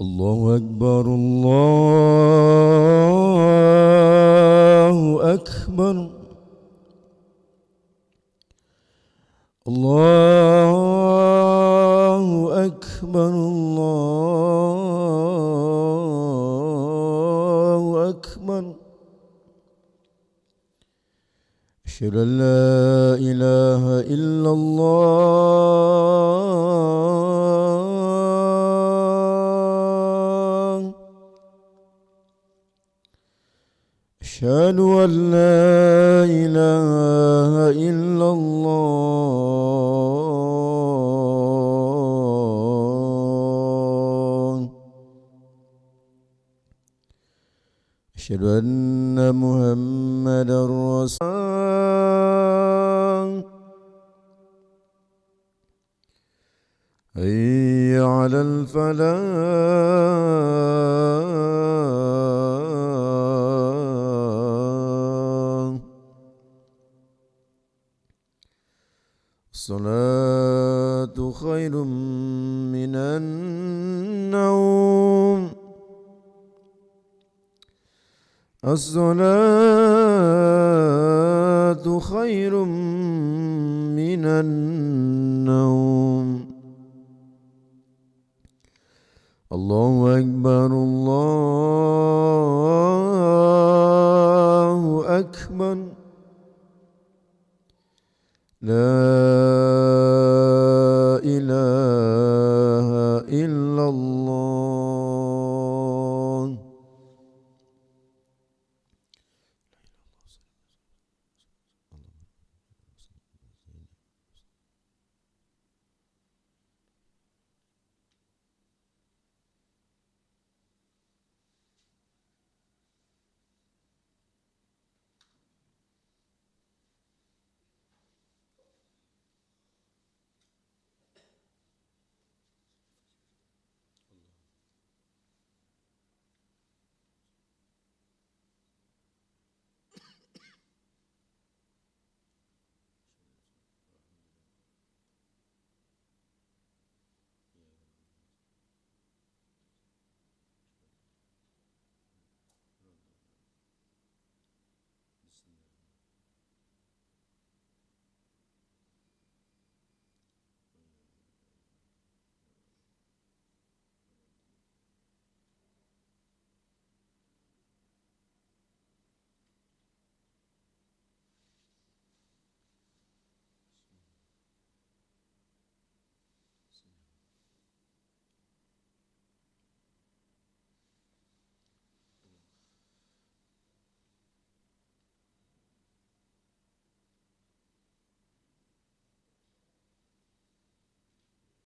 الله أكبر الله أكبر الله أكبر الله أكبر. أشهد أن لا إله إلا الله. أشهد أن لا إله إلا الله. أشهد أن محمدا رسول الله. حي على الفلاح. الصلاة خير من النوم. الصلاة خير من النوم. الله أكبر الله أكبر. لا